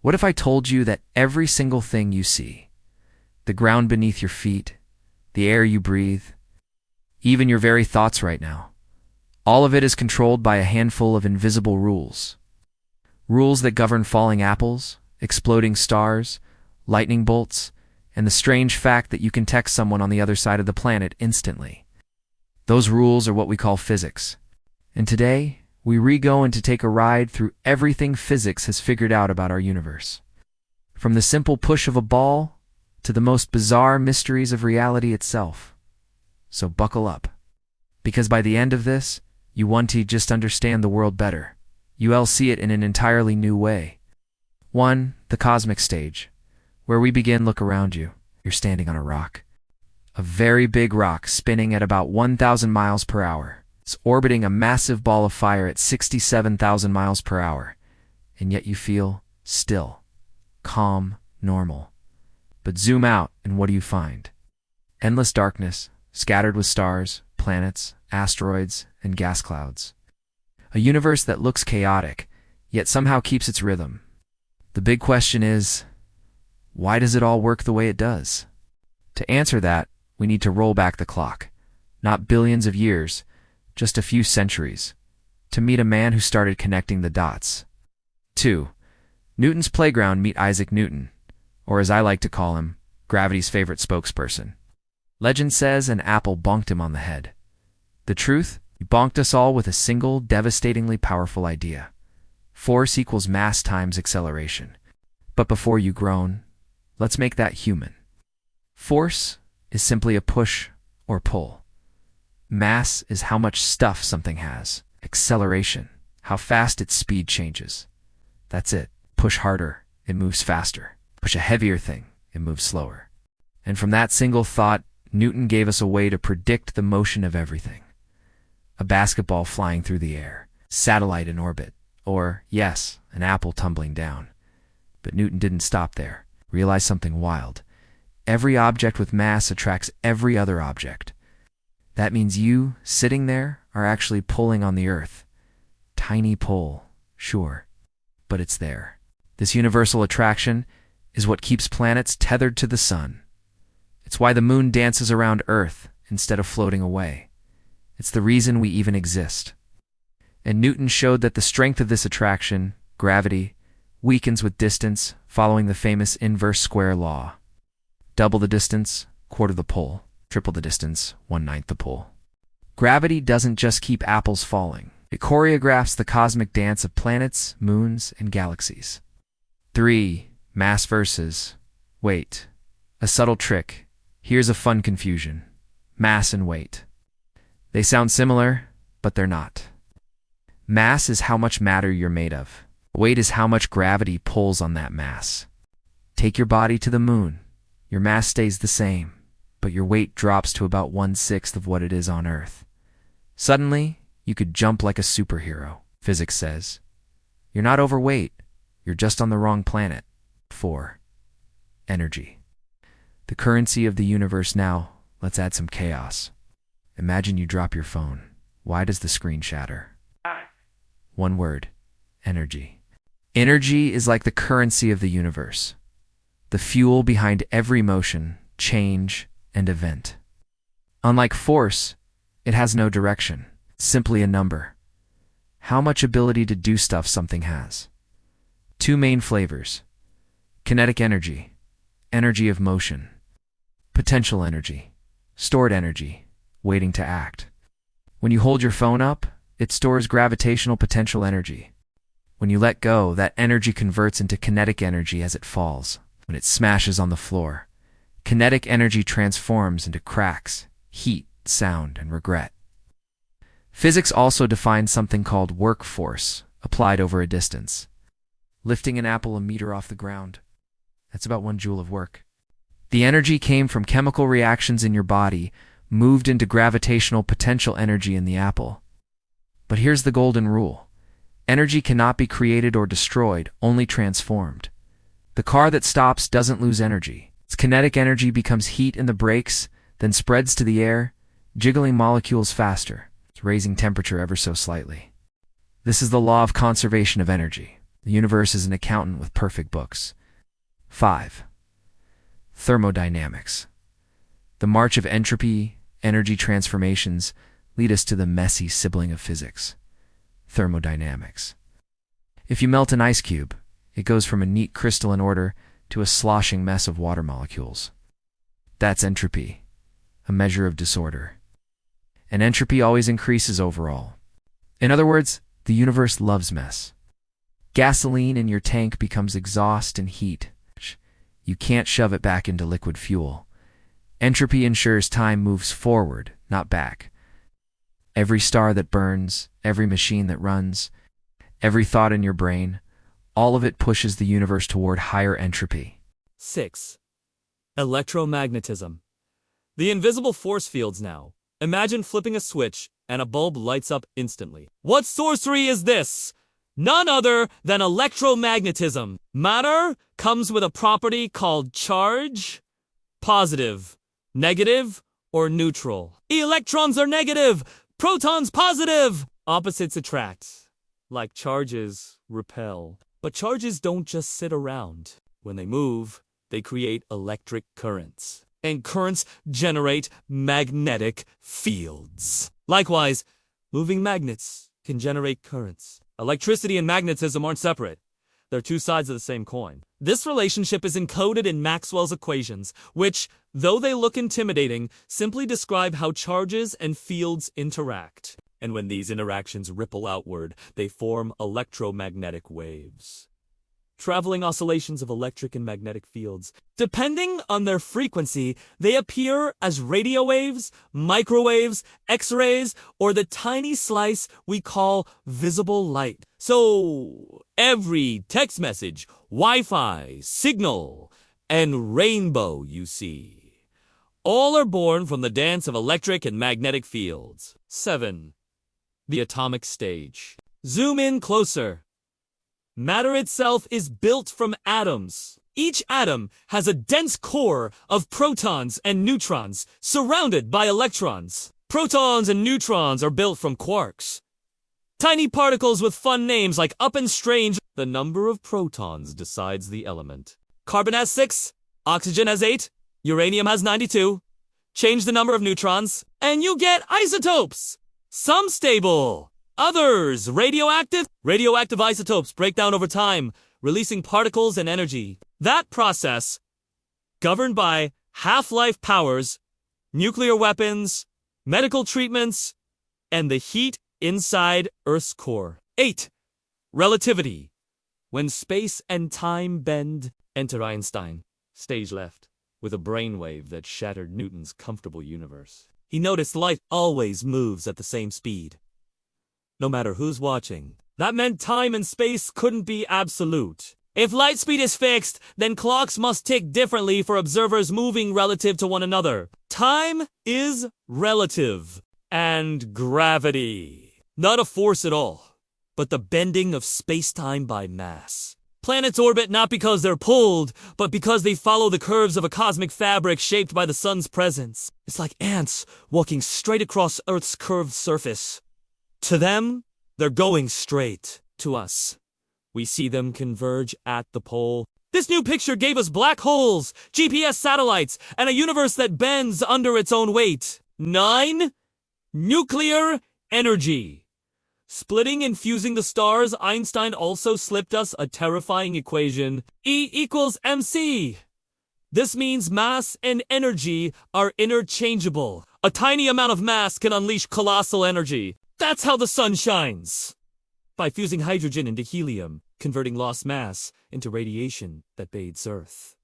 What if I told you that every single thing you see, the ground beneath your feet, the air you breathe, even your very thoughts right now, all of it is controlled by a handful of invisible rules? Rules that govern falling apples, exploding stars, lightning bolts, and the strange fact that you can text someone on the other side of the planet instantly. Those rules are what we call physics. And today, we go in to take a ride through everything physics has figured out about our universe. From the simple push of a ball to the most bizarre mysteries of reality itself. So buckle up. Because by the end of this, you want to just understand the world better. You'll see it in an entirely new way. 1. The cosmic stage. Where we begin, look around you. You're standing on a rock. A very big rock spinning at about 1,000 miles per hour. It's orbiting a massive ball of fire at 67,000 miles per hour. And yet you feel still, calm, normal. But zoom out, and what do you find? Endless darkness, scattered with stars, planets, asteroids, and gas clouds. A universe that looks chaotic, yet somehow keeps its rhythm. The big question is, why does it all work the way it does? To answer that, we need to roll back the clock. Not billions of years, just a few centuries, to meet a man who started connecting the dots. 2. Newton's playground, meet Isaac Newton, or as I like to call him, gravity's favorite spokesperson. Legend says an apple bonked him on the head. The truth? He bonked us all with a single, devastatingly powerful idea. Force equals mass times acceleration. But before you groan, let's make that human. Force is simply a push or pull. Mass is how much stuff something has. Acceleration, how fast its speed changes. That's it. Push harder, it moves faster. Push a heavier thing, it moves slower. And from that single thought, Newton gave us a way to predict the motion of everything. A basketball flying through the air, satellite in orbit, or, yes, an apple tumbling down. But Newton didn't stop there. Realize something wild. Every object with mass attracts every other object. That means you, sitting there, are actually pulling on the Earth. Tiny pull, sure, but it's there. This universal attraction is what keeps planets tethered to the sun. It's why the moon dances around Earth instead of floating away. It's the reason we even exist. And Newton showed that the strength of this attraction, gravity, weakens with distance, following the famous inverse square law. Double the distance, quarter the pull. Triple the distance, 1/9 the pull. Gravity doesn't just keep apples falling. It choreographs the cosmic dance of planets, moons, and galaxies. 3. Mass versus weight. A subtle trick. Here's a fun confusion. Mass and weight. They sound similar, but they're not. Mass is how much matter you're made of. Weight is how much gravity pulls on that mass. Take your body to the moon. Your mass stays the same, but your weight drops to about 1/6 of what it is on Earth. Suddenly, you could jump like a superhero, physics says. You're not overweight, you're just on the wrong planet. 4. Energy. The currency of the universe now. Let's add some chaos. Imagine you drop your phone. Why does the screen shatter? One word. Energy. Energy is like the currency of the universe. The fuel behind every motion, change, and event. Unlike force, it has no direction. Simply a number. How much ability to do stuff something has. 2 main flavors. Kinetic energy. Energy of motion. Potential energy. Stored energy. Waiting to act. When you hold your phone up, it stores gravitational potential energy. When you let go, that energy converts into kinetic energy as it falls. When it smashes on the floor, kinetic energy transforms into cracks, heat, sound, and regret. Physics also defines something called work force, applied over a distance. Lifting an apple a meter off the ground, that's about 1 joule of work. The energy came from chemical reactions in your body, moved into gravitational potential energy in the apple. But here's the golden rule. Energy cannot be created or destroyed, only transformed. The car that stops doesn't lose energy. Its kinetic energy becomes heat in the brakes, then spreads to the air, jiggling molecules faster, raising temperature ever so slightly. This is the law of conservation of energy. The universe is an accountant with perfect books. 5. Thermodynamics. The march of entropy, energy transformations, lead us to the messy sibling of physics, thermodynamics. If you melt an ice cube, it goes from a neat crystalline order to a sloshing mess of water molecules. That's entropy, a measure of disorder. And entropy always increases overall. In other words, the universe loves mess. Gasoline in your tank becomes exhaust and heat. You can't shove it back into liquid fuel. Entropy ensures time moves forward, not back. Every star that burns, every machine that runs, every thought in your brain, all of it pushes the universe toward higher entropy. 6. Electromagnetism. The invisible force fields now. Imagine flipping a switch and a bulb lights up instantly. What sorcery is this? None other than electromagnetism. Matter comes with a property called charge, positive, negative, or neutral. Electrons are negative, protons positive. Opposites attract, like charges repel. But charges don't just sit around. When they move, they create electric currents. And currents generate magnetic fields. Likewise, moving magnets can generate currents. Electricity and magnetism aren't separate. They're two sides of the same coin. This relationship is encoded in Maxwell's equations, which, though they look intimidating, simply describe how charges and fields interact. And when these interactions ripple outward, they form electromagnetic waves. Traveling oscillations of electric and magnetic fields. Depending on their frequency, they appear as radio waves, microwaves, X-rays, or the tiny slice we call visible light. So, every text message, Wi-Fi, signal, and rainbow you see, all are born from the dance of electric and magnetic fields. 7. The atomic stage. Zoom in closer. Matter itself is built from atoms. Each atom has a dense core of protons and neutrons surrounded by electrons. Protons and neutrons are built from quarks. Tiny particles with fun names like up and strange. The number of protons decides the element. Carbon has 6, oxygen has 8, uranium has 92. Change the number of neutrons, and you get isotopes. Some stable, others radioactive. Radioactive isotopes break down over time, releasing particles and energy. That process, governed by half-life powers, nuclear weapons, medical treatments, and the heat inside Earth's core. 8. Relativity. When space and time bend, enter Einstein, stage left, with a brainwave that shattered Newton's comfortable universe. He noticed light always moves at the same speed, no matter who's watching. That meant time and space couldn't be absolute. If light speed is fixed, then clocks must tick differently for observers moving relative to one another. Time is relative. And gravity. Not a force at all, but the bending of space-time by mass. Planets orbit not because they're pulled, but because they follow the curves of a cosmic fabric shaped by the sun's presence. It's like ants walking straight across Earth's curved surface. To them, they're going straight. To us, we see them converge at the pole. This new picture gave us black holes, GPS satellites, and a universe that bends under its own weight. 9. Nuclear energy. Splitting and fusing the stars, Einstein also slipped us a terrifying equation. E equals mc. This means mass and energy are interchangeable. A tiny amount of mass can unleash colossal energy. That's how the sun shines. By fusing hydrogen into helium, converting lost mass into radiation that bathes Earth.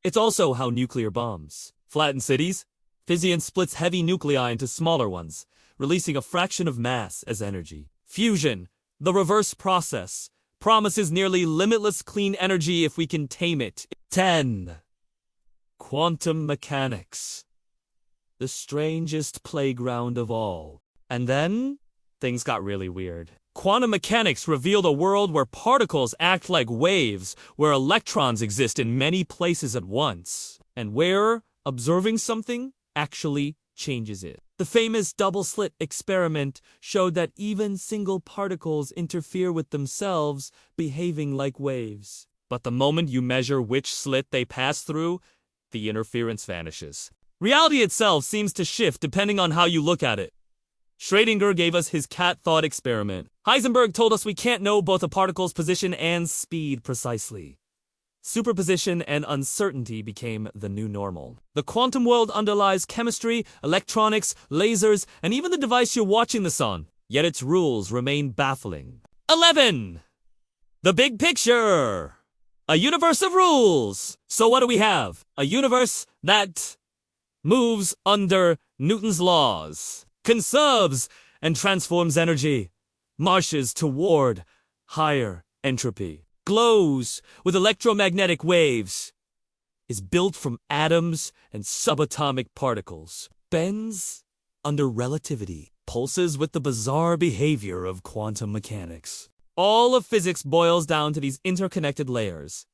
It's also how nuclear bombs flatten cities. Fission splits heavy nuclei into smaller ones, releasing a fraction of mass as energy. Fusion, the reverse process, promises nearly limitless clean energy if we can tame it. 10. Quantum mechanics. The strangest playground of all. And then, things got really weird. Quantum mechanics revealed a world where particles act like waves, where electrons exist in many places at once, and where observing something actually changes it. The famous double-slit experiment showed that even single particles interfere with themselves, behaving like waves. But the moment you measure which slit they pass through, the interference vanishes. Reality itself seems to shift depending on how you look at it. Schrödinger gave us his cat thought experiment. Heisenberg told us we can't know both a particle's position and speed precisely. Superposition and uncertainty became the new normal. The quantum world underlies chemistry, electronics, lasers, and even the device you're watching this on. Yet its rules remain baffling. 11. The big picture. A universe of rules. So what do we have? A universe that moves under Newton's laws, conserves and transforms energy, marches toward higher entropy, glows with electromagnetic waves, is built from atoms and subatomic particles, bends under relativity, pulses with the bizarre behavior of quantum mechanics. All of physics boils down to these interconnected layers,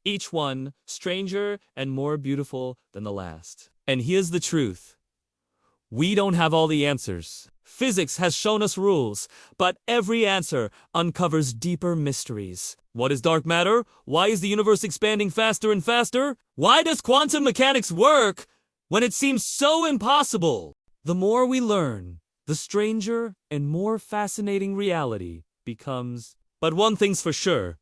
each one stranger and more beautiful than the last. And here's the truth. We don't have all the answers. Physics has shown us rules, but every answer uncovers deeper mysteries. What is dark matter? Why is the universe expanding faster and faster? Why does quantum mechanics work when it seems so impossible? The more we learn, the stranger and more fascinating reality becomes. But one thing's for sure.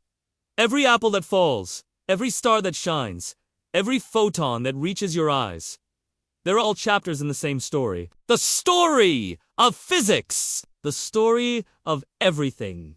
Every apple that falls, every star that shines, every photon that reaches your eyes, they're all chapters in the same story. The story of physics! The story of everything.